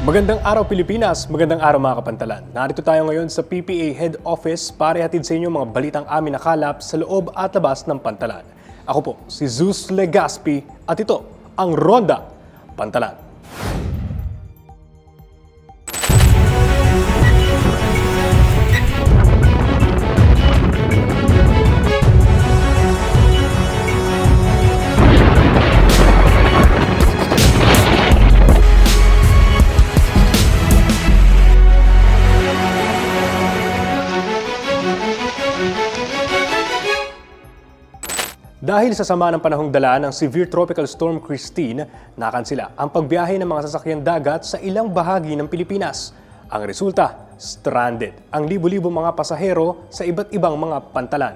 Magandang araw Pilipinas, magandang araw mga kapantalan. Narito tayo ngayon sa PPA Head Office para ihatid sa inyo mga balitang amin nakalap sa loob at labas ng pantalan. Ako po si Zeus Legaspi at ito ang Ronda Pantalan. Dahil sa sama ng panahong dala ng severe tropical storm Christine, nakansela ang pagbiyahe ng mga sasakyang dagat sa ilang bahagi ng Pilipinas. Ang resulta, stranded ang libo-libo mga pasahero sa iba't ibang mga pantalan.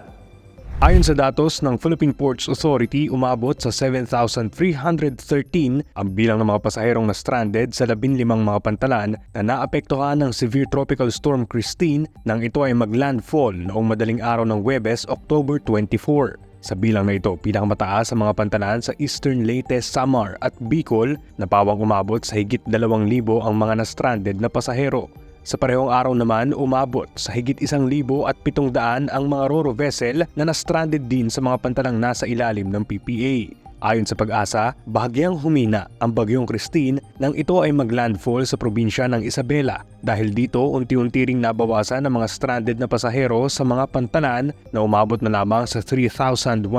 Ayon sa datos ng Philippine Ports Authority, umabot sa 7,313 ang bilang ng mga pasaherong na stranded sa 15 mga pantalan na naapektuhan ng severe tropical storm Christine nang ito ay maglandfall noong madaling araw ng Huwebes, October 24. Sa bilang na ito, pinakamataas sa mga pantalan sa Eastern Leyte, Samar at Bicol na pawang umabot sa higit 2,000 ang mga na-stranded na pasahero. Sa parehong araw naman, umabot sa higit 1,700 ang mga ro-ro vessel na na-stranded din sa mga pantalang nasa ilalim ng PPA. Ayon sa Pag-asa, bahagyang humina ang bagyong Christine nang ito ay maglandfall sa probinsya ng Isabela. Dahil dito, unti-unti ring nabawasan ang mga stranded na pasahero sa mga pantalan na umabot na lamang sa 3,177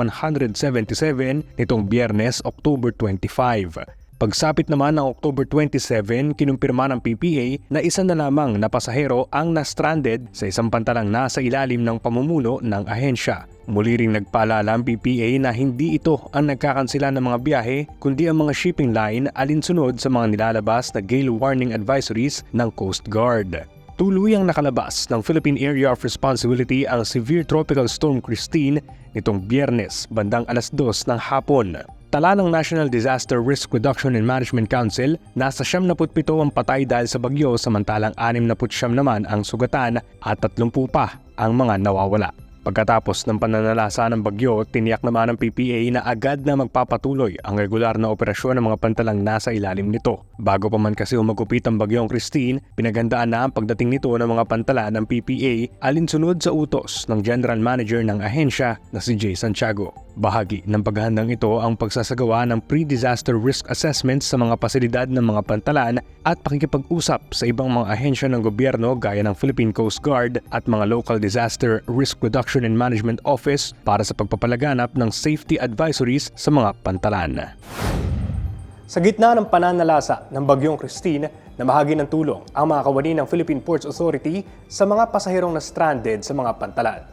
nitong Biyernes, October 25. Pagsapit naman ng October 27, kinumpirma ng PPA na isa na lamang na pasahero ang na-stranded sa isang pantalang nasa ilalim ng pamumuno ng ahensya. Muli ring nagpaalala ang PPA na hindi ito ang nagkakansela ng mga biyahe kundi ang mga shipping line alinsunod sa mga nilalabas na gale warning advisories ng Coast Guard. Tuluyang nakalabas ng Philippine Area of Responsibility ang Severe Tropical Storm Christine nitong Biyernes bandang 2:00 ng hapon. Tala ng National Disaster Risk Reduction and Management Council, nasa 77 ang patay dahil sa bagyo samantalang 69 naman ang sugatan at 30 pa ang mga nawawala. Pagkatapos ng pananalasa ng bagyo, tiniyak naman ng PPA na agad na magpapatuloy ang regular na operasyon ng mga pantalang nasa ilalim nito. Bago pa man kasi umagupit ang bagyong Christine, pinaghandaan na ang pagdating nito ng mga pantalan ng PPA alinsunod sa utos ng General Manager ng ahensya na si Santiago. Bahagi ng paghahandang ito ang pagsasagawa ng pre-disaster risk assessments sa mga pasilidad ng mga pantalan at pakikipag-usap sa ibang mga ahensya ng gobyerno gaya ng Philippine Coast Guard at mga Local Disaster Risk Reduction and Management Office para sa pagpapalaganap ng safety advisories sa mga pantalan. Sa gitna ng pananalasa ng bagyong Christine, namahagi ng tulong ang mga kawani ng Philippine Ports Authority sa mga pasaherong na stranded sa mga pantalan.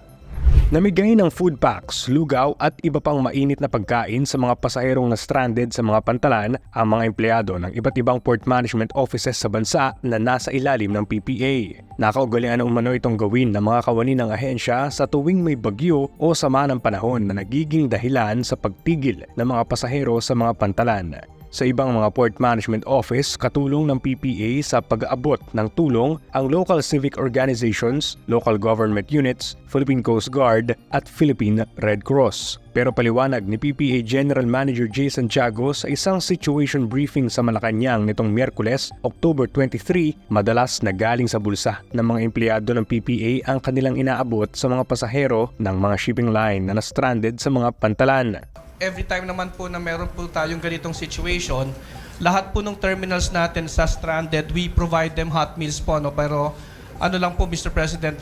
Namigay ng food packs, lugaw at iba pang mainit na pagkain sa mga pasaherong na stranded sa mga pantalan ang mga empleyado ng iba't ibang port management offices sa bansa na nasa ilalim ng PPA. Nakaugalian na umano itong gawin ng mga kawani ng ahensya sa tuwing may bagyo o sama ng panahon na nagiging dahilan sa pagtigil ng mga pasahero sa mga pantalan. Sa ibang mga port management office, katulong ng PPA sa pag-aabot ng tulong ang local civic organizations, local government units, Philippine Coast Guard at Philippine Red Cross. Pero paliwanag ni PPA General Manager Santiago sa isang situation briefing sa Malacanang nitong Miyerkules, October 23, madalas na galing sa bulsa ng mga empleyado ng PPA ang kanilang inaabot sa mga pasahero ng mga shipping line na na-stranded sa mga pantalan. Every time naman po na meron po tayong ganitong situation, lahat po ng terminals natin sa stranded, we provide them hot meals po. No? Pero ano lang po, Mr. President,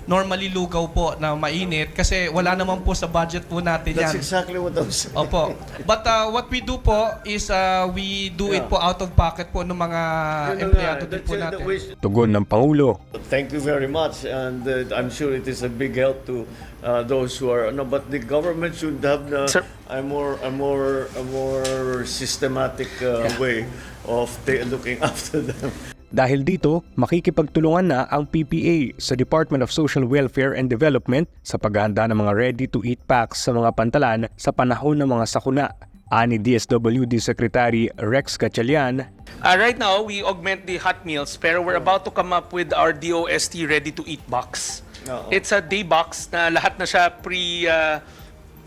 normally lugaw po na mainit kasi wala naman po sa budget po natin yan. That's exactly what I was saying. Opo. But what we do po is we do it po out of pocket po ng mga empleyado din po natin. Tugon ng Pangulo. Thank you very much, and I'm sure it is a big help to those who are. No, but the government should have a more systematic way of looking after them. Dahil dito, makikipagtulungan na ang PPA sa Department of Social Welfare and Development sa paghahanda ng mga ready-to-eat packs sa mga pantalan sa panahon ng mga sakuna. Ani DSWD Secretary Rex Gatchalian. Right now, we augment the hot meals, pero we're about to come up with our DOST ready-to-eat box. It's a day box na lahat na siya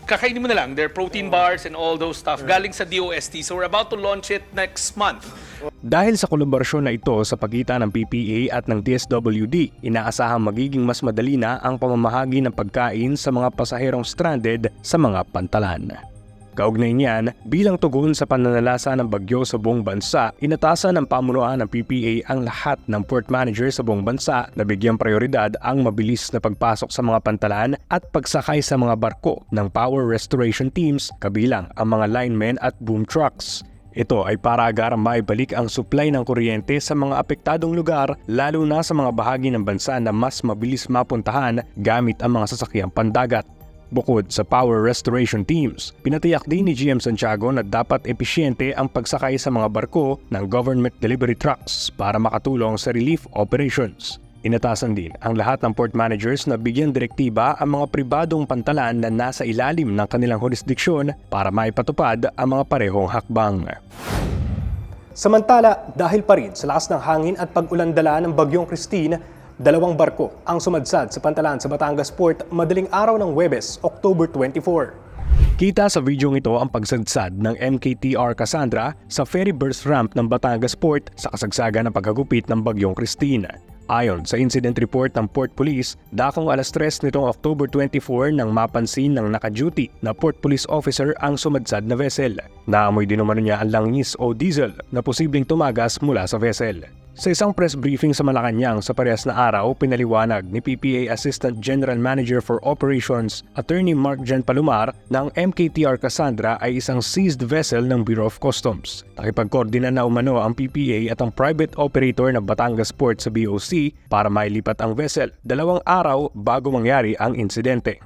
kakainin mo na lang. They're protein bars and all those stuff. Galing sa DOST. So we're about to launch it next month. Dahil sa kolaborasyon na ito sa pagitan ng PPA at ng DSWD, inaasahang magiging mas madali na ang pamamahagi ng pagkain sa mga pasaherong stranded sa mga pantalan. Kaugnay niyan, bilang tugon sa pananalasa ng bagyo sa buong bansa, inatasan ng pamunuan ng PPA ang lahat ng port manager sa buong bansa na bigyang prioridad ang mabilis na pagpasok sa mga pantalan at pagsakay sa mga barko ng power restoration teams kabilang ang mga linemen at boom trucks. Ito ay para agarang maibalik ang supply ng kuryente sa mga apektadong lugar, lalo na sa mga bahagi ng bansa na mas mabilis mapuntahan gamit ang mga sasakyang pandagat. Bukod sa power restoration teams, pinatiyak din ni GM Santiago na dapat episyente ang pagsakay sa mga barko ng government delivery trucks para makatulong sa relief operations. Inatasan din ang lahat ng port managers na bigyan direktiba ang mga pribadong pantalan na nasa ilalim ng kanilang jurisdiksyon para maipatupad ang mga parehong hakbang. Samantala, dahil pa rin sa lakas ng hangin at pag-ulan-dala ng bagyong Christine, 2 barko ang sumadsad sa pantalan sa Batangas Port madaling araw ng Huwebes, October 24. Kita sa videong ito ang pagsadsad ng MKTR Cassandra sa ferry burst ramp ng Batangas Port sa kasagsagan ng paghagupit ng bagyong Christine. Ayon sa incident report ng Port Police, dakong 3:00 nitong October 24 nang mapansin ng naka-duty na Port Police officer ang sumadsad na vessel. Naamoy din umano niya ang langis o diesel na posibleng tumagas mula sa vessel. Sa isang press briefing sa Malacanang sa parehas na araw, pinaliwanag ni PPA Assistant General Manager for Operations, Attorney Mark Jan Palomar, na ang MKTR Cassandra ay isang seized vessel ng Bureau of Customs. Nakipagkoordina na umano ang PPA at ang private operator ng Batangas Port sa BOC para mailipat ang vessel 2 araw bago mangyari ang insidente.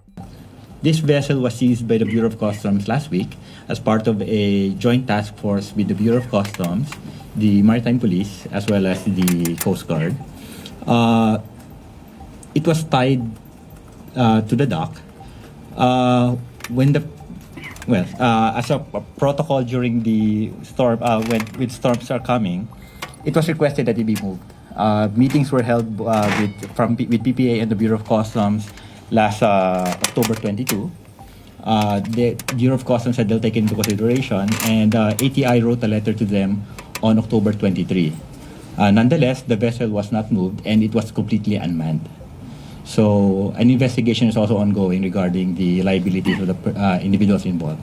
This vessel was seized by the Bureau of Customs last week as part of a joint task force with the Bureau of Customs, the Maritime Police, as well as the Coast Guard. It was tied to the dock. As a protocol during the storm, when storms are coming, it was requested that it be moved. Meetings were held with PPA and the Bureau of Customs last October 22. The Bureau of Customs said they'll take it into consideration, and ATI wrote a letter to them on October 23. Nonetheless, the vessel was not moved and it was completely unmanned. So, an investigation is also ongoing regarding the liabilities of the individuals involved.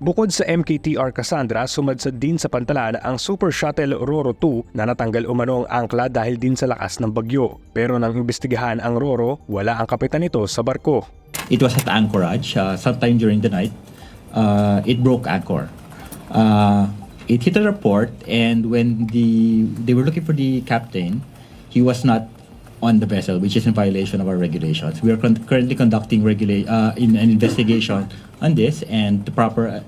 Bukod sa MKTR Cassandra, sumadsad din sa pantalan ang Super Shuttle Roro 2 na natanggal umano ang angkla dahil din sa lakas ng bagyo. Pero nang imbestigahan ang Roro, wala ang kapitan nito sa barko. It was at anchorage. Sometime during the night, it broke anchor. It hit a report, and when they were looking for the captain, he was not on the vessel, which is in violation of our regulations. We are currently conducting an investigation on this, and the proper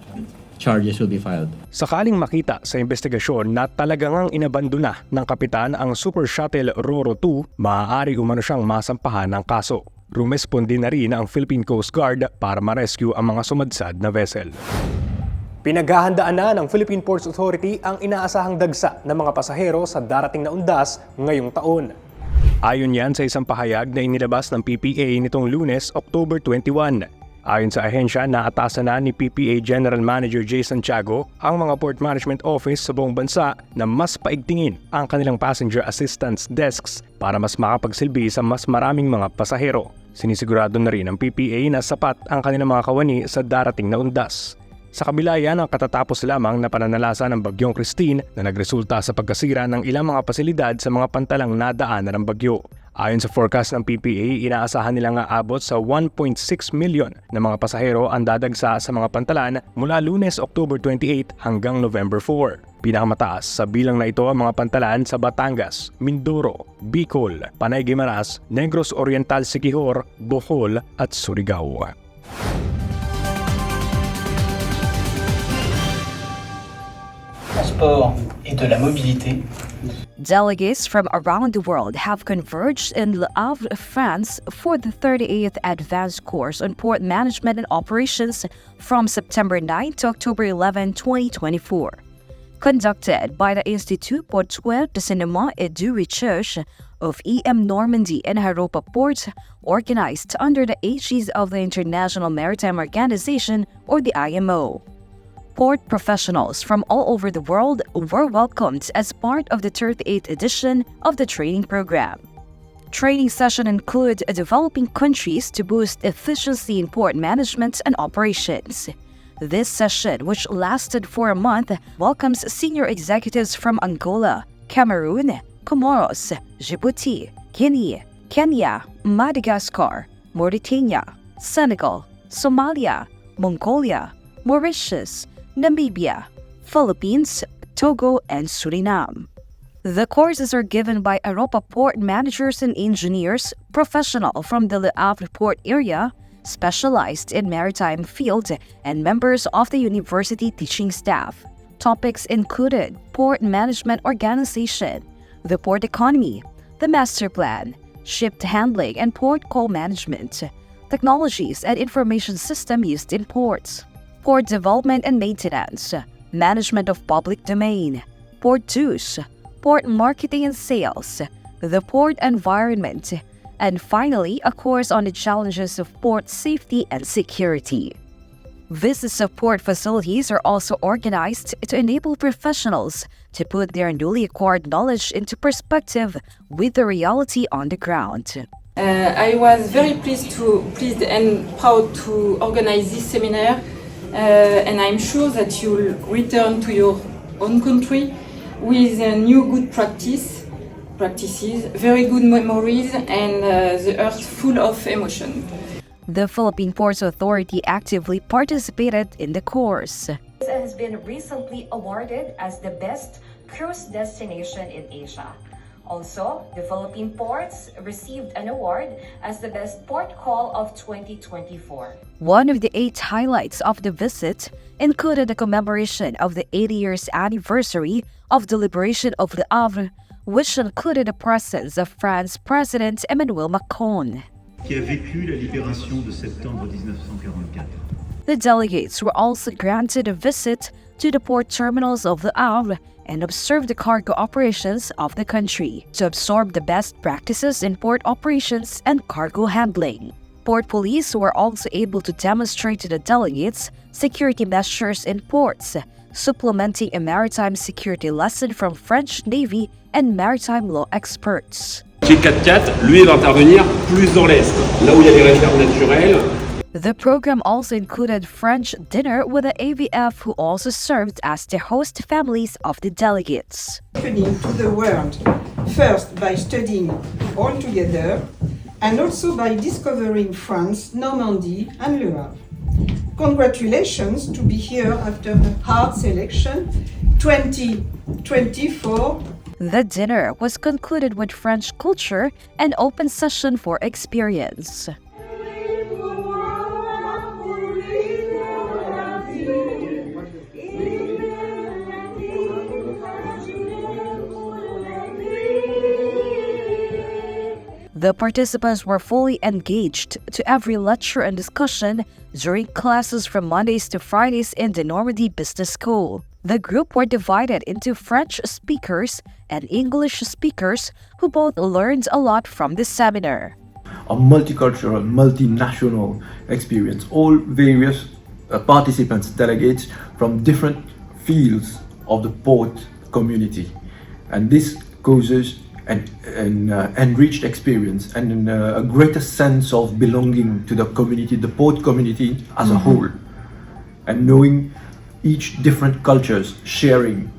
charges will be filed. Sakaling makita sa investigasyon na talagang inabandona ng kapitan ang Super Shuttle Roro 2, maaari umano siyang masampahan ng kaso. Rumesponde na rin ang Philippine Coast Guard para ma-rescue ang mga sumadsad na vessel. Pinaghahandaan na ng Philippine Ports Authority ang inaasahang dagsa ng mga pasahero sa darating na undas ngayong taon. Ayon yan sa isang pahayag na inilabas ng PPA nitong Lunes, October 21. Ayon sa ahensya, naatasan na ni PPA General Manager J. Santiago ang mga Port Management Office sa buong bansa na mas paigtingin ang kanilang passenger assistance desks para mas makapagsilbi sa mas maraming mga pasahero. Sinisigurado na rin ng PPA na sapat ang kanilang mga kawani sa darating na undas. Sa kabila yan ang katatapos lamang na pananalasa ng bagyong Christine na nagresulta sa pagkasira ng ilang mga pasilidad sa mga pantalang nadaanan ng bagyo. Ayon sa forecast ng PPA, inaasahan nilang aabot sa 1.6 million na mga pasahero ang dadagsa sa mga pantalan mula Lunes, October 28 hanggang November 4. Pinakamataas sa bilang na ito ang mga pantalan sa Batangas, Mindoro, Bicol, Panay Guimaras, Negros Oriental Siquijor, Bohol at Surigao. Transport et de la mobilité. Delegates from around the world have converged in Le Havre, France for the 38th Advanced Course on Port Management and Operations from September 9 to October 11, 2024. Conducted by the Institut Portuaire de Cinéma et de Recherche of EM Normandy and Haropa Port, organized under the aegis of the International Maritime Organization or the IMO. Port professionals from all over the world were welcomed as part of the 38th edition of the training program. Training session include developing countries to boost efficiency in port management and operations. This session, which lasted for a month, welcomes senior executives from Angola, Cameroon, Comoros, Djibouti, Guinea, Kenya, Madagascar, Mauritania, Senegal, Somalia, Mongolia, Mauritius, Namibia, Philippines, Togo, and Suriname. The courses are given by Europa port managers and engineers, professional from the Le Havre port area, specialized in maritime field, and members of the university teaching staff. Topics included port management organization, the port economy, the master plan, ship handling and port call management, technologies and information system used in ports, port development and maintenance, management of public domain, port dues, port marketing and sales, the port environment, and finally, a course on the challenges of port safety and security. Visits of port facilities are also organized to enable professionals to put their newly acquired knowledge into perspective with the reality on the ground. I was very pleased and proud to organize this seminar, and I'm sure that you'll return to your own country with new good practices, very good memories, and the heart full of emotion. The Philippine Ports Authority actively participated in the course. It has been recently awarded as the best cruise destination in Asia. Also, the Philippine Ports received an award as the best port call of 2024. One of the 8 highlights of the visit included the commemoration of the 80 years anniversary of the liberation of Le Havre, which included the presence of France's President Emmanuel Macron. Qui a vécu la libération de septembre 1944. The delegates were also granted a visit to the port terminals of Le Havre and observe the cargo operations of the country to absorb the best practices in port operations and cargo handling. Port police were also able to demonstrate to the delegates security measures in ports, supplementing a maritime security lesson from French Navy and maritime law experts. G4, lui, va intervenir plus dans l'est, là où il y a des réserves naturelles. The program also included French dinner with the AVF, who also served as the host families of the delegates. Opening to the world, first by studying all together, and also by discovering France, Normandy, and Le Havre. Congratulations to be here after a hard selection 2024. The dinner was concluded with French culture and open session for experience. The participants were fully engaged to every lecture and discussion during classes from Mondays to Fridays in the Normandy Business School. The group were divided into French speakers and English speakers who both learned a lot from this seminar. A multicultural, multinational experience. All various participants, delegates from different fields of the port community. And this causes an enriched experience and a greater sense of belonging to the community, the port community as a whole. And knowing each different cultures, sharing.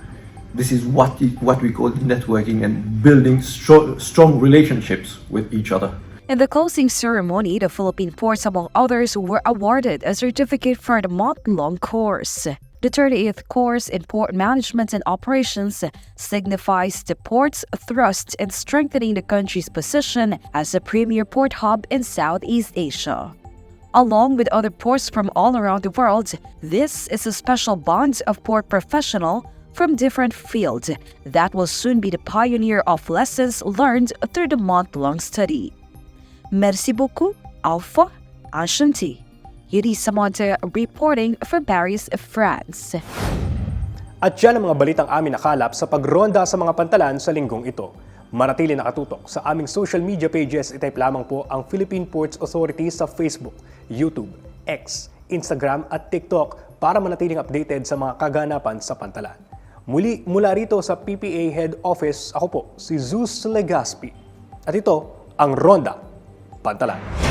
This is what we call networking and building strong relationships with each other. In the closing ceremony, the Philippine ports, among others, were awarded a certificate for the month-long course. The 38th course in port management and operations signifies the port's thrust in strengthening the country's position as a premier port hub in Southeast Asia. Along with other ports from all around the world, this is a special bond of port professional from different fields that will soon be the pioneer of lessons learned through the month-long study. Merci beaucoup, Alpha, Enchanté. Eunice Samonte reporting from Paris, France. At yan ang mga balitang amin nakalap sa pagronda sa mga pantalan sa linggong ito. Manatili nakatutok sa aming social media pages. I-type lamang po ang Philippine Ports Authority sa Facebook, YouTube, X, Instagram at TikTok para manatiling updated sa mga kaganapan sa Pantalan. Muli mula rito sa PPA Head Office, ako po si Zeus Legaspi. At ito ang Ronda Pantalan.